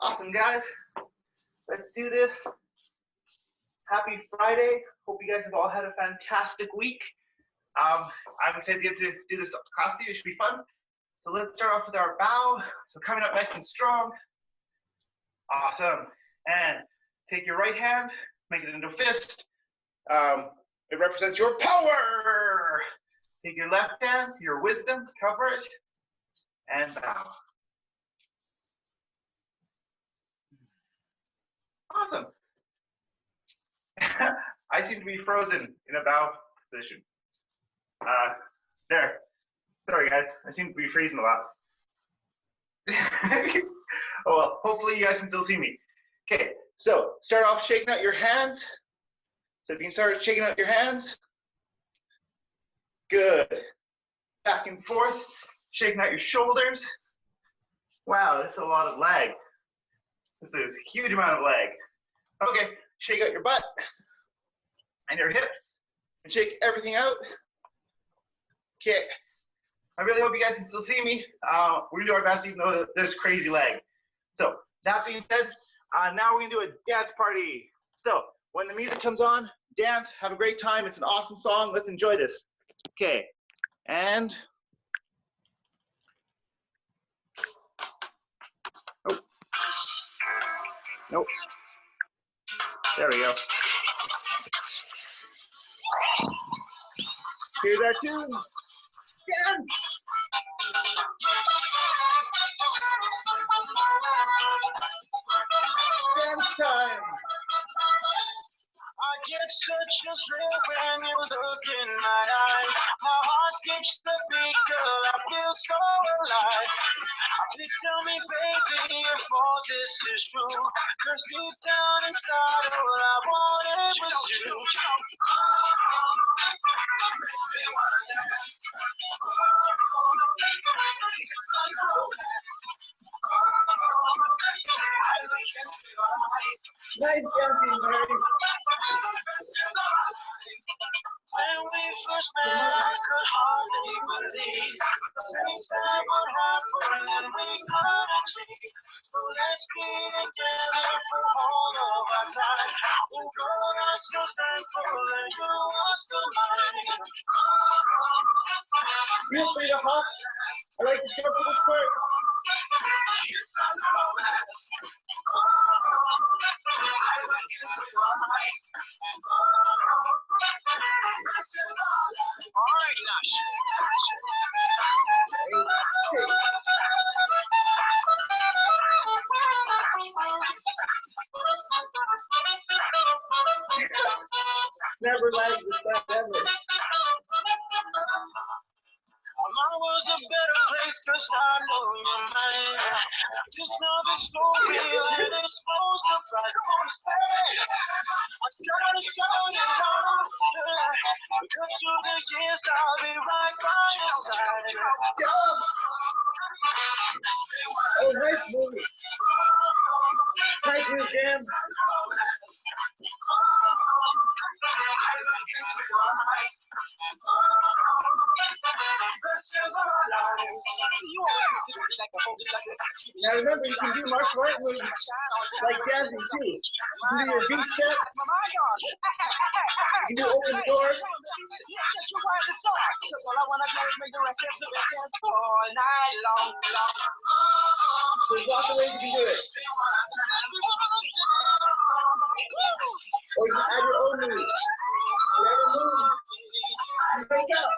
Awesome, guys. Let's do this. Happy Friday. Hope you guys have all had a fantastic week. I'm excited to get to do this class with you. It should be fun. So let's start off with our bow. So coming up nice and strong. Awesome. And take your right hand, make it into a fist. It represents your power. Take your left hand, your wisdom, cover it, and bow. Awesome. I seem to be frozen in a bow position. There. Sorry, guys. I seem to be freezing a lot. Oh, well, hopefully you guys can still see me. Okay, so start off shaking out your hands. So if you can start shaking out your hands. Good. Back and forth, shaking out your shoulders. Wow, that's a lot of leg. This is a huge amount of leg. Okay, shake out your butt and your hips and shake everything out. Okay, I really hope you guys can still see me. We're gonna do our best even though there's crazy leg. So that being said, now we're gonna do a dance party. So when the music comes on, dance, have a great time. It's an awesome song. Let's enjoy this. Okay, and oh, nope. There we go. Here's our tunes. Dance! Dance time! I get such a thrill when you look in my eyes. My heart skips the beat, girl, I feel so alive. Please tell me, baby, if all this is true. Cause deep down inside, all I wanted was you. Nice dancing, Mary. When we first met, I could hardly believe things that would happen and we could achieve. So let's be together for all of our time. Oh God, I'm so thankful that you are still mine. Feel free to hop. I like to jump for this part. Alright, now Never lags this time ever. mine was a better place cause I know you're mine. Just know the story and it's supposed to rise on the stage. I'm trying to show you how because through the years I'll be right by your side. Dumb. Oh, nice movie. Nice move, Dan. Now remember, you can do martial art moves like dancing too. You can do your V-steps. You can do open the door. There's lots of ways you can do it. Or you can add your own moves. Whatever moves you make up.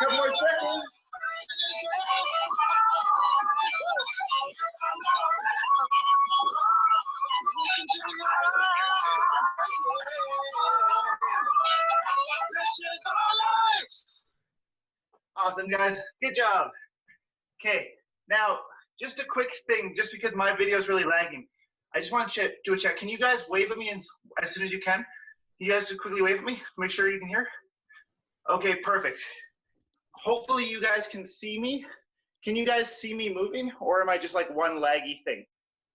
Couple more seconds. Awesome, guys. Good job. Okay, now just a quick thing, just because my video is really lagging. I just want to do a check. Can you guys wave at me as soon as you can? Can you guys just quickly wave at me? Make sure you can hear. Okay, perfect. Hopefully you guys can see me. Can you guys see me moving, or am I just like one laggy thing?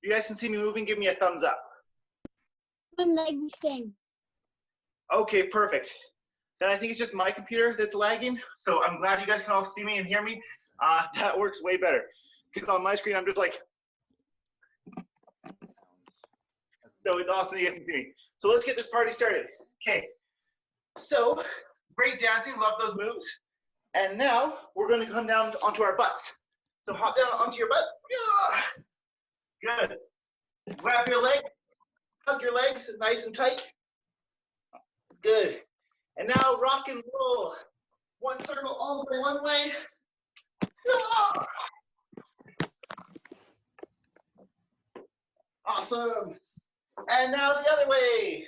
If you guys can see me moving, give me a thumbs up. One laggy thing. Okay, perfect. then I think it's just my computer that's lagging. So I'm glad you guys can all see me and hear me. That works way better. Because on my screen, I'm just like, so it's awesome that you guys can see me. So let's get this party started. Okay. So great dancing, love those moves. And now we're going to come down onto our butts. So hop down onto your butt. Good. Grab your leg. Hug your legs nice and tight. Good. And now rock and roll. One circle all the way one way. Awesome. And now the other way.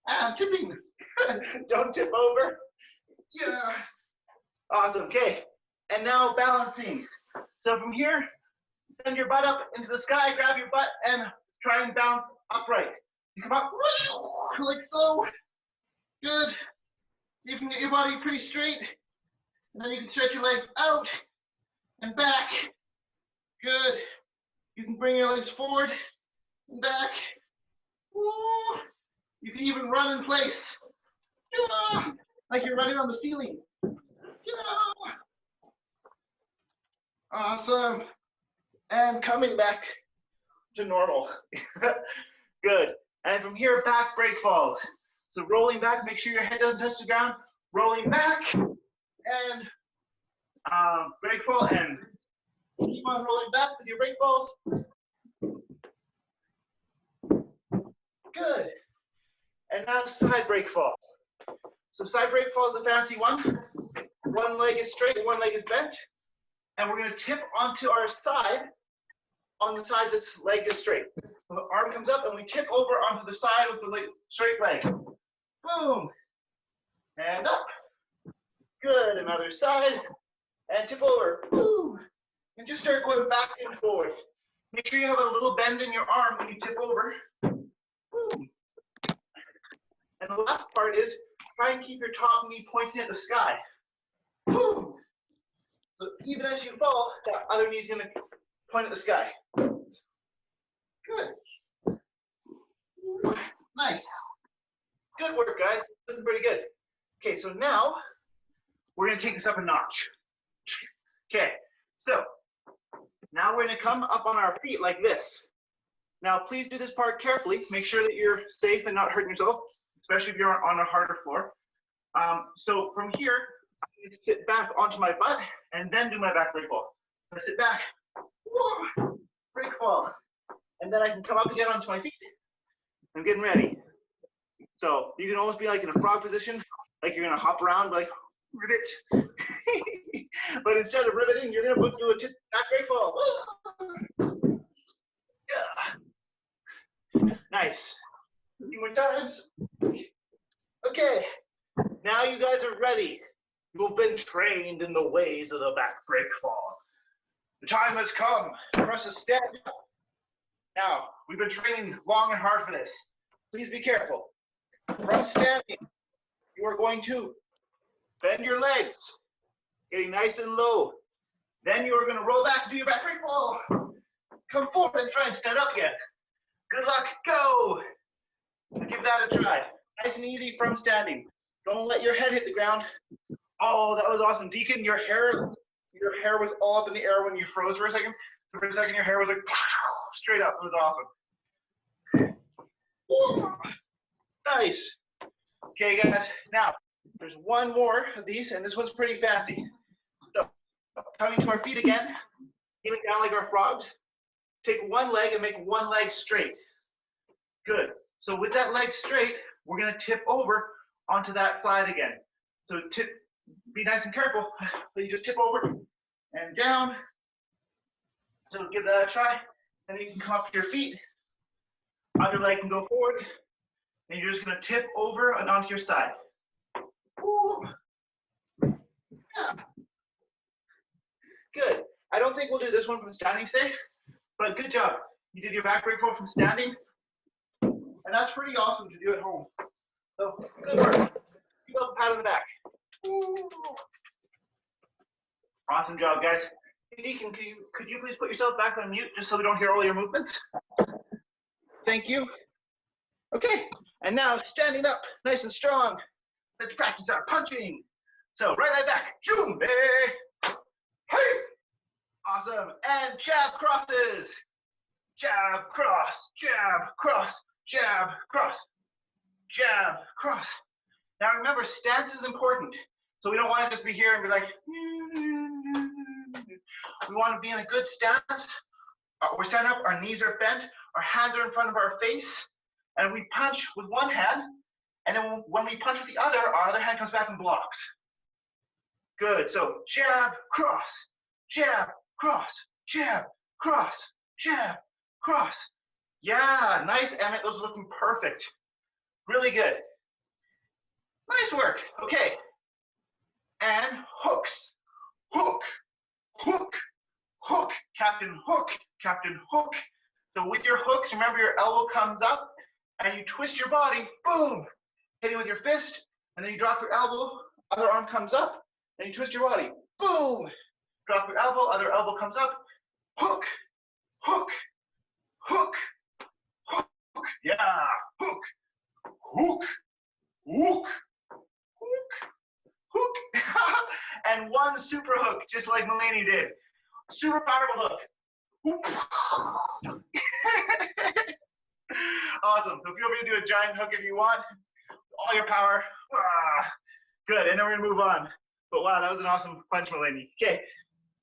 And tipping. Don't tip over. Yeah. Awesome. Okay. And now balancing. So from here, send your butt up into the sky, grab your butt, and try and bounce upright. You come up like so. Good. You can get your body pretty straight. And then you can stretch your legs out and back. Good. You can bring your legs forward and back. Woo. You can even run in place. Like you're running on the ceiling. Awesome. And coming back to normal. Good. And from here, back break falls. So rolling back, make sure your head doesn't touch the ground. Rolling back and break fall, and keep on rolling back with your break falls. Good. And now side break fall. So side break fall is a fancy one. One leg is straight, one leg is bent. And we're going to tip onto our side on the side that's leg is straight. So the arm comes up and we tip over onto the side with the leg, straight leg. Boom. And up. Good. Another side. And tip over. Boom. And just start going back and forward. Make sure you have a little bend in your arm when you tip over. Boom. And the last part is try and keep your top knee pointing at the sky. Boom. So even as you fall, that other knee's going to point at the sky. Good. Nice. Good work, guys. Looking pretty good. Okay, so now we're going to take this up a notch. Okay, so now we're going to come up on our feet like this. Now, please do this part carefully. Make sure that you're safe and not hurting yourself, especially if you're on a harder floor. So from here, I'm going to sit back onto my butt and then do my back break fall. I sit back, break fall, and then I can come up again onto my feet. I'm getting ready. So you can almost be like in a frog position, like you're going to hop around like rivet. But instead of riveting, you're going to do a back break fall. Yeah. Nice. A few more times. Okay. Now you guys are ready. You've been trained in the ways of the back break fall. The time has come for us to stand up. Now, we've been training long and hard for this. Please be careful. From standing, you are going to bend your legs, getting nice and low. Then you are going to roll back and do your back break fall. Come forward and try and stand up again. Good luck. Go. Give that a try. Nice and easy from standing. Don't let your head hit the ground. Oh, that was awesome. Deacon, your hair was all up in the air when you froze for a second. For a second, your hair was like straight up. It was awesome. Whoa. Nice. Okay, guys. Now, there's one more of these, and this one's pretty fancy. So, coming to our feet again, kneeling down like our frogs. Take one leg and make one leg straight. Good. So with that leg straight, we're going to tip over onto that side again. So tip, be nice and careful, but you just tip over and down. So give that a try, and then you can come up to your feet. Other leg can go forward, and you're just going to tip over and onto your side. Ooh. Yeah. Good. I don't think we'll do this one from standing today, but good job. You did your back break roll from standing, and that's pretty awesome to do at home. So good work. Give yourself a pat on the back. Ooh. Awesome job, guys. Hey, Deacon, could you please put yourself back on mute just so we don't hear all your movements? Thank you. Okay, and now standing up nice and strong. Let's practice our punching. So right eye back, jumbe, hey, awesome, and jab crosses. Jab, cross, jab, cross, jab, cross, jab, cross. Now remember, stance is important. So we don't want to just be here and be like, we want to be in a good stance. We're standing up, our knees are bent, our hands are in front of our face, and we punch with one hand, and then when we punch with the other, our other hand comes back and blocks. Good, so jab, cross, jab, cross, jab, cross, jab, cross. Yeah, nice, Emmett, those are looking perfect. Really good. Nice work, okay. And hooks, hook, hook, hook, Captain Hook, Captain Hook. So with your hooks, remember your elbow comes up and you twist your body, boom, hitting with your fist, and then you drop your elbow, other arm comes up, and you twist your body, boom, drop your elbow, other elbow comes up, hook, hook, hook, hook, yeah, hook, hook, hook, hook, hook, and one super hook, just like Mulaney did. Super powerful hook. Awesome. So feel free to do a giant hook if you want. All your power. Good. And then we're going to move on. But wow, that was an awesome punch, Mulaney. Okay.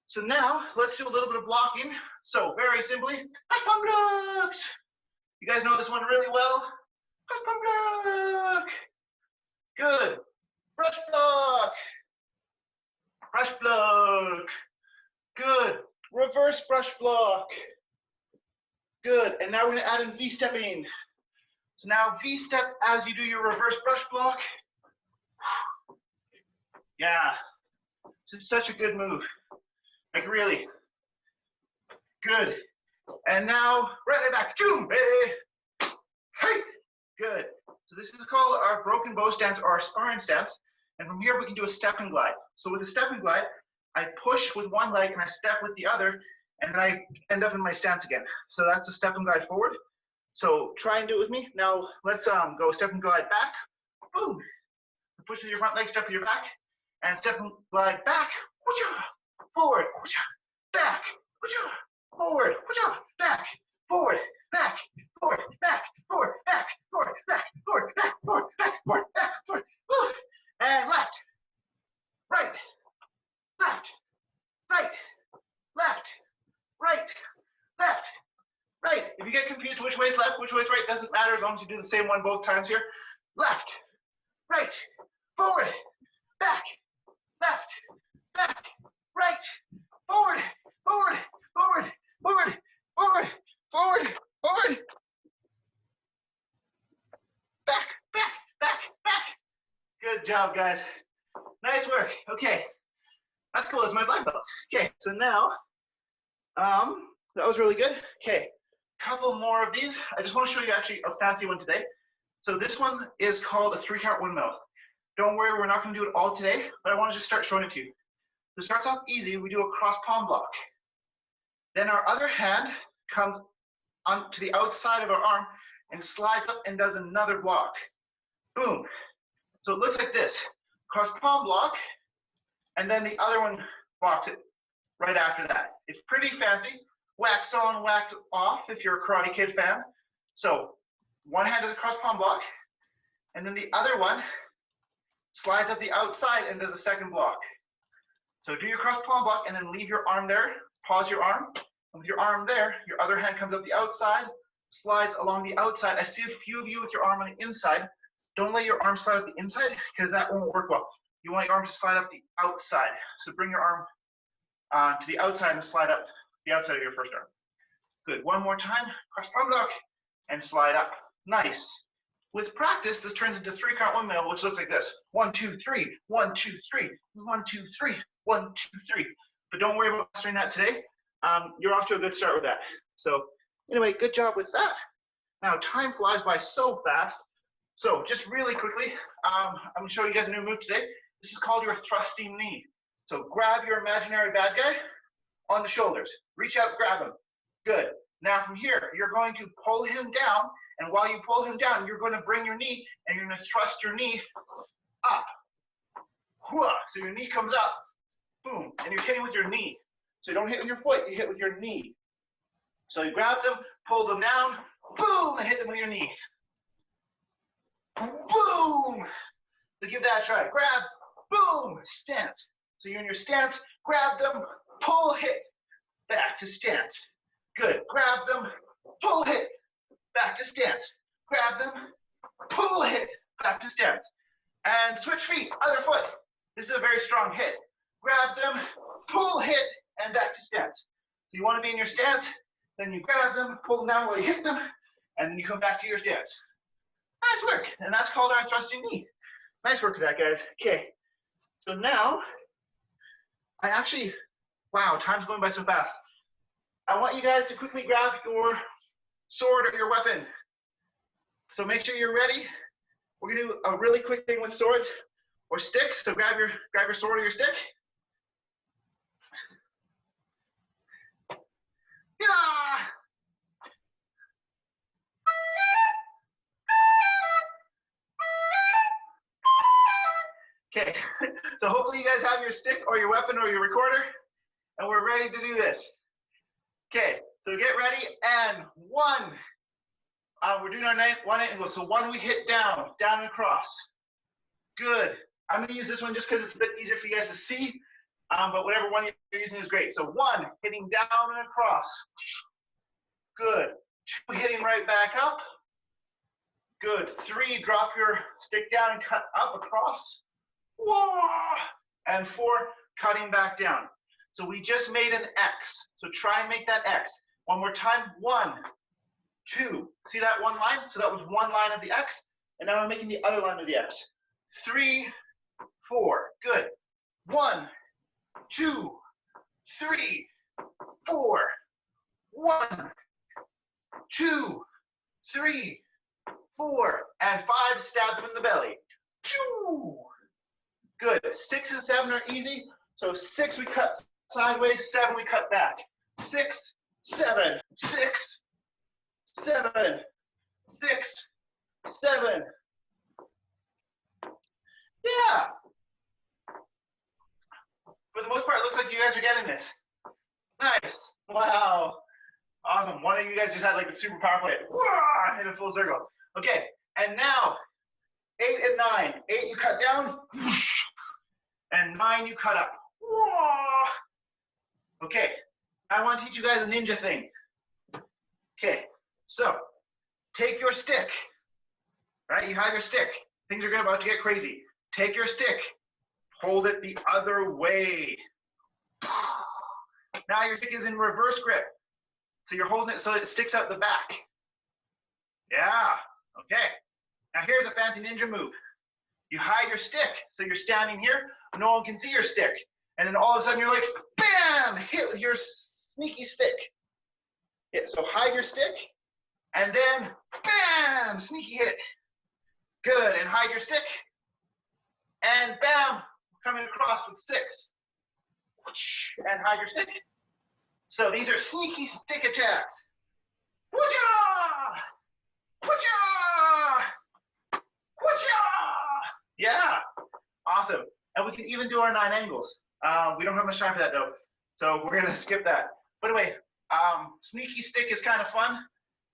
So now let's do a little bit of blocking. So very simply, push pump blocks. You guys know this one really well. Push pump block. Good. Brush block. Brush block. Good. Reverse brush block. Good. And now we're going to add in V-stepping. So now V-step as you do your reverse brush block. Yeah. This is such a good move. Like really. Good. And now right leg back. Jumbe. Hey. Good. So this is called our broken bow stance or our sparring stance. And from here we can do a step and glide. So with a step and glide, I push with one leg and I step with the other, and then I end up in my stance again. So that's a step and glide forward. So try and do it with me. Now let's go step and glide back. Boom. Push with your front leg, step with your back, and step and glide back. Forward. Back. Forward. Back. Forward. Back. Forward. Back. Forward. Back. Forward. Back. Forward. Back. Forward. Back. Forward. Back. Forward. And left. Right. Left, right, left, right, left, right. If you get confused which way is left, which way is right, doesn't matter as long as you do the same one both times here. Left, right, forward, back, left, back, right, forward, forward, forward, forward, forward, forward, forward. Back, back, back, back. Good job, guys. Nice work. Okay. That's cool, it's my black belt. Okay, so now, that was really good. Okay, couple more of these. I just want to show you actually a fancy one today. So this one is called a 3-count windmill. Don't worry, we're not going to do it all today, but I want to just start showing it to you. So it starts off easy, we do a cross palm block. Then our other hand comes onto the outside of our arm and slides up and does another block. Boom. So it looks like this. Cross palm block, and then the other one blocks it right after that. It's pretty fancy. Wax on, wax off if you're a Karate Kid fan. So one hand does a cross palm block, and then the other one slides up the outside and does a second block. So do your cross palm block and then leave your arm there, pause your arm, and with your arm there, your other hand comes up the outside, slides along the outside. I see a few of you with your arm on the inside. Don't let your arm slide up the inside because that won't work well. You want your arm to slide up the outside. So bring your arm to the outside and slide up the outside of your first arm. Good. One more time. Cross palm block and slide up. Nice. With practice, this turns into 3-count windmill, which looks like this. 1, 2, 3. 1, 2, 3. 1, 2, 3. 1, 2, 3. But don't worry about mastering that today. You're off to a good start with that. So anyway, good job with that. Now time flies by so fast. So just really quickly, I'm going to show you guys a new move today. This is called your thrusting knee. So grab your imaginary bad guy on the shoulders. Reach out, grab him. Good. Now from here, you're going to pull him down, and while you pull him down, you're going to bring your knee, and you're going to thrust your knee up. So your knee comes up, boom, and you're hitting with your knee. So you don't hit with your foot, you hit with your knee. So you grab them, pull them down, boom, and hit them with your knee. Boom! So give that a try. Grab, boom, stance. So you're in your stance, grab them, pull, hit, back to stance. Good. Grab them, pull, hit, back to stance. Grab them, pull, hit, back to stance. And switch feet, other foot. This is a very strong hit. Grab them, pull, hit, and back to stance. So you want to be in your stance, then you grab them, pull them down while you hit them, and then you come back to your stance. Nice work. And that's called our thrusting knee. Nice work with that, guys. Okay. So now, wow, time's going by so fast. I want you guys to quickly grab your sword or your weapon. So make sure you're ready. We're gonna do a really quick thing with swords or sticks. So grab your sword or your stick. Yeah. Okay, so hopefully you guys have your stick or your weapon or your recorder, and we're ready to do this. Okay, so get ready, and one. We're doing our one angle, so one we hit down and across. Good. I'm going to use this one just because it's a bit easier for you guys to see, but whatever one you're using is great. So one, hitting down and across. Good. Two, hitting right back up. Good. Three, drop your stick down and cut up across. Whoa! And four, cutting back down. So we just made an X. So try and make that X. One more time. One, two. See that one line? So that was one line of the X. And now I'm making the other line of the X. Three, four. Good. One, two, three, four. One, two, three, four. And five, stab them in the belly. Choo! Good. 6 and 7 are easy. So 6 we cut sideways, 7 we cut back. 6, 7, 6, 7, 6, 7. Yeah. For the most part, it looks like you guys are getting this. Nice. Wow. Awesome. One of you guys just had like a super powerful hit. Hit a full circle. Okay. And now, 8 and 9. 8 you cut down. And 9 you cut up. Okay, I want to teach you guys a ninja thing. Okay, so take your stick, right? You have your stick. Things are about to get crazy. Take your stick, hold it the other way. Now your stick is in reverse grip. So you're holding it so that it sticks out the back. Yeah, okay. Now here's a fancy ninja move. You hide your stick, so you're standing here, no one can see your stick. And then all of a sudden you're like, bam, hit with your sneaky stick. Yeah, so hide your stick, and then bam, sneaky hit. Good, and hide your stick, and bam, coming across with 6. And hide your stick. So these are sneaky stick attacks. Woo-ja! Woo-ja! Woo-ja! Yeah, awesome. And we can even do our 9 angles. We don't have much time for that though, so we're gonna skip that. But anyway, sneaky stick is kind of fun,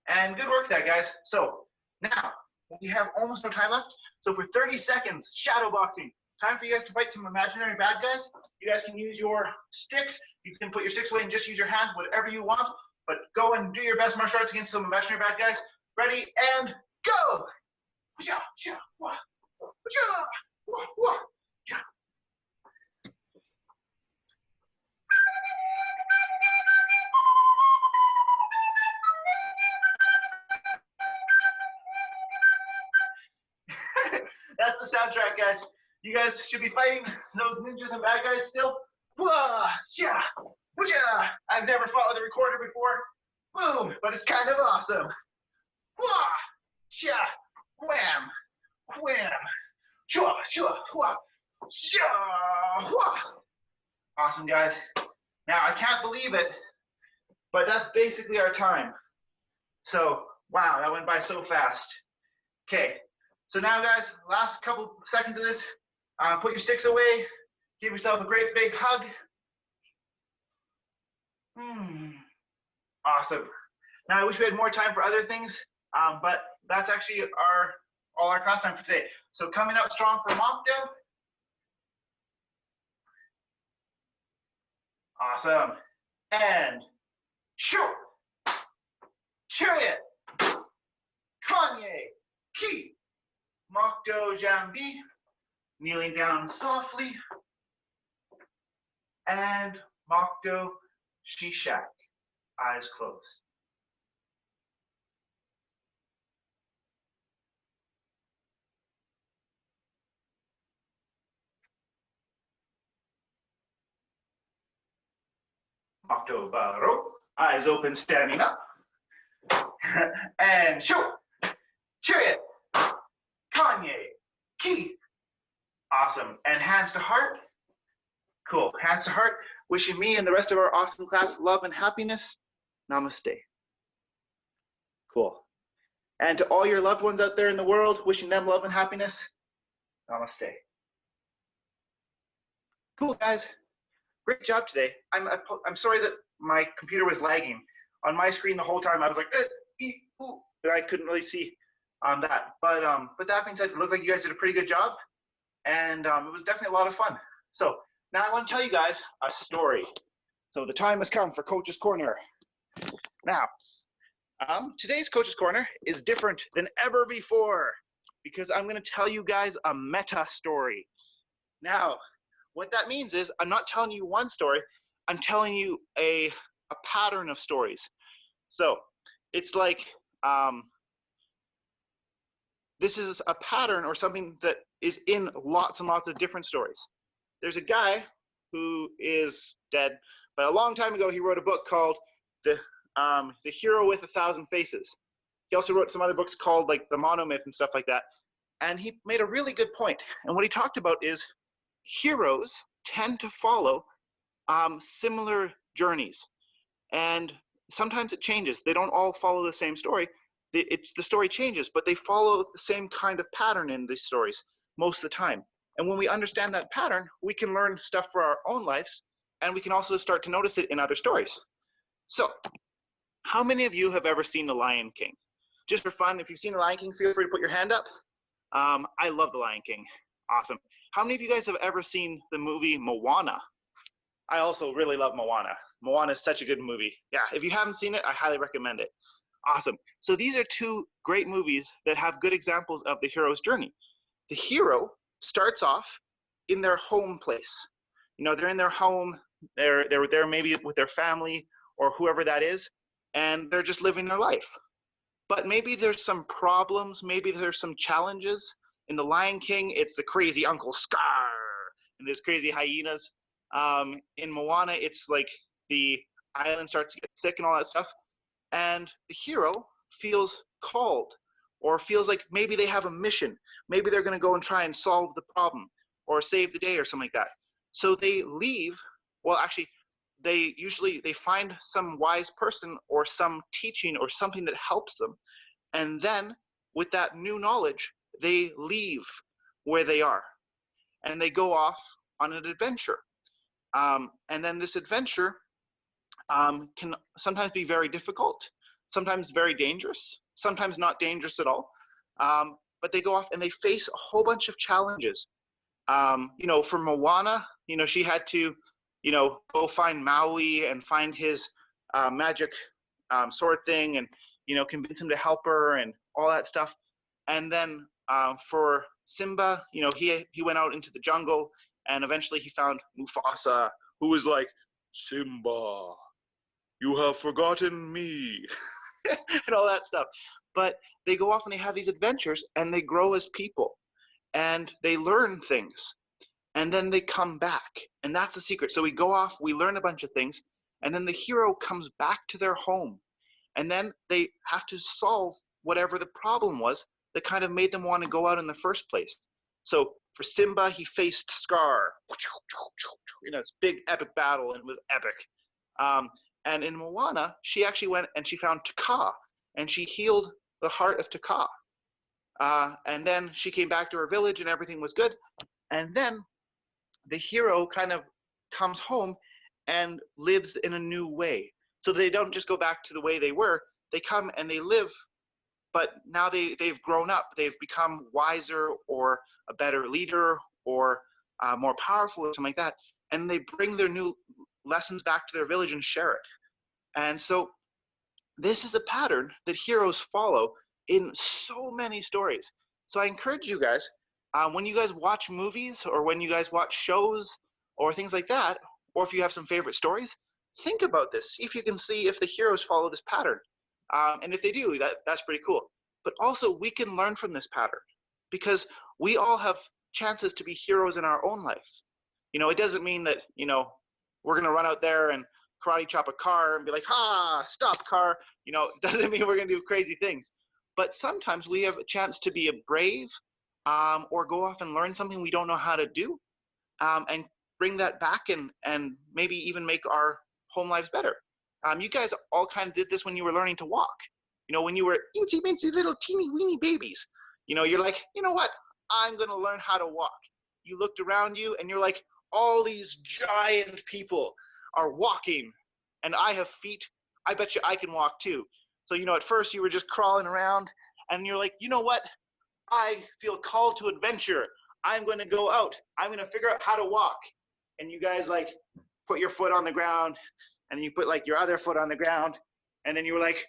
and good work that, guys. So now, we have almost no time left, so for 30 seconds, shadow boxing. Time for you guys to fight some imaginary bad guys. You guys can use your sticks. You can put your sticks away and just use your hands, whatever you want, but go and do your best martial arts against some imaginary bad guys. Ready, and go! That's the soundtrack, guys. You guys should be fighting those ninjas and bad guys still. I've never fought with a recorder before. Boom, but it's kind of awesome. Wham, wham, awesome, guys. Now, I can't believe it, but that's basically our time. So, wow, that went by so fast. Okay, so now guys, last couple seconds of this, put your sticks away, give yourself a great big hug. Awesome. Now I wish we had more time for other things, but that's actually all our class time for today. So coming up strong for Mocktail. Awesome. And shoot. Chariot. Kanye. Ki. Mokdo Jambi. Kneeling down softly. And Mokdo Shishak. Eyes closed. Mokdo Baro. Eyes open, standing up. And shoot. Chariot. Kanye. Ki. Awesome. And hands to heart. Cool. Hands to heart. Wishing me and the rest of our awesome class love and happiness. Namaste. Cool. And to all your loved ones out there in the world, wishing them love and happiness. Namaste. Cool, guys. Great job today. I'm sorry that my computer was lagging. On my screen the whole time I was like, but I couldn't really see that. But that being said, it looked like you guys did a pretty good job. And it was definitely a lot of fun. So now I want to tell you guys a story. So the time has come for Coach's Corner. Now, today's Coach's Corner is different than ever before because I'm going to tell you guys a meta story. Now, what that means is I'm not telling you one story, I'm telling you a pattern of stories. So it's like this is a pattern or something that is in lots and lots of different stories. There's a guy who is dead, but a long time ago he wrote a book called The Hero with 1,000 Faces. He also wrote some other books called like The Monomyth and stuff like that. And he made a really good point. And what he talked about is heroes tend to follow similar journeys. And sometimes it changes. They don't all follow the same story. The story changes, but they follow the same kind of pattern in these stories most of the time. And when we understand that pattern, we can learn stuff for our own lives, and we can also start to notice it in other stories. So, how many of you have ever seen The Lion King? Just for fun, if you've seen The Lion King, feel free to put your hand up. I love The Lion King. Awesome. How many of you guys have ever seen the movie Moana? I also really love Moana. Moana is such a good movie. Yeah, if you haven't seen it, I highly recommend it. Awesome. So these are two great movies that have good examples of the hero's journey. The hero starts off in their home place. You know, they're in their home, they're there maybe with their family or whoever that is, and they're just living their life. But maybe there's some problems, maybe there's some challenges. In The Lion King, it's the crazy Uncle Scar and there's crazy hyenas. In Moana, it's like the island starts to get sick and all that stuff. And the hero feels called or feels like maybe they have a mission. Maybe they're going to go and try and solve the problem or save the day or something like that. So they leave. Well, actually, they find some wise person or some teaching or something that helps them. And then with that new knowledge, they leave where they are and they go off on an adventure. And then this adventure can sometimes be very difficult, sometimes very dangerous, sometimes not dangerous at all. But they go off and they face a whole bunch of challenges. You know, for Moana, you know, she had to, you know, go find Maui and find his magic sword thing and, you know, convince him to help her and all that stuff. And then for Simba, you know, he went out into the jungle and eventually he found Mufasa, who was like, Simba, you have forgotten me, and all that stuff. But they go off and they have these adventures and they grow as people and they learn things and then they come back. And that's the secret. So we go off, we learn a bunch of things, and then the hero comes back to their home. And then they have to solve whatever the problem was that kind of made them want to go out in the first place. So for Simba, he faced Scar, you know, this big epic battle, and it was epic. And in Moana, she actually went and she found Te Kā, and she healed the heart of Taka. And then she came back to her village and everything was good. And then the hero kind of comes home and lives in a new way. So they don't just go back to the way they were, they come and they live, but now they've grown up, they've become wiser or a better leader or more powerful or something like that. And they bring their new lessons back to their village and share it. And so this is a pattern that heroes follow in so many stories. So I encourage you guys, when you guys watch movies or when you guys watch shows or things like that, or if you have some favorite stories, think about this. See if you can see if the heroes follow this pattern. And if they do, that's pretty cool. But also we can learn from this pattern because we all have chances to be heroes in our own life. You know, it doesn't mean that, you know, we're going to run out there and karate chop a car and be like, stop car. You know, it doesn't mean we're going to do crazy things. But sometimes we have a chance to be a brave or go off and learn something we don't know how to do and bring that back and maybe even make our home lives better. You guys all kind of did this when you were learning to walk. You know, when you were incy mincy little teeny weeny babies, you know, you're like, you know what? I'm going to learn how to walk. You looked around you and you're like, all these giant people are walking and I have feet. I bet you I can walk too. So, you know, at first you were just crawling around and you're like, you know what? I feel called to adventure. I'm going to go out. I'm going to figure out how to walk. And you guys like put your foot on the ground and then you put like your other foot on the ground. And then you were like,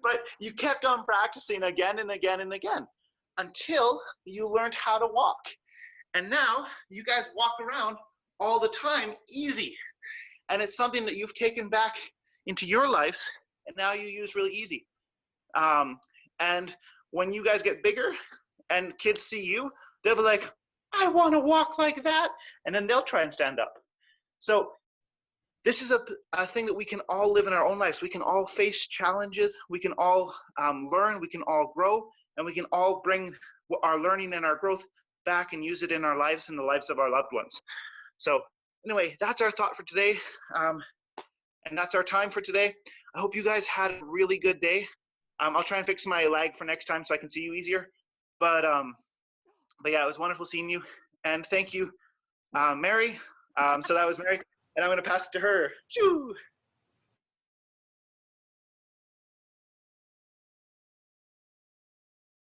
but you kept on practicing again and again and again until you learned how to walk. And now you guys walk around all the time easy. And it's something that you've taken back into your lives and now you use really easy. And when you guys get bigger and kids see you, they'll be like, I want to walk like that. And then they'll try and stand up. So this is a thing that we can all live in our own lives. We can all face challenges. We can all learn. We can all grow. And we can all bring our learning and our growth back and use it in our lives and the lives of our loved ones. So anyway, that's our thought for today. And that's our time for today. I hope you guys had a really good day. I'll try and fix my lag for next time so I can see you easier. But yeah, it was wonderful seeing you. And thank you, Mary. So that was Mary. And I'm going to pass it to her. Choo!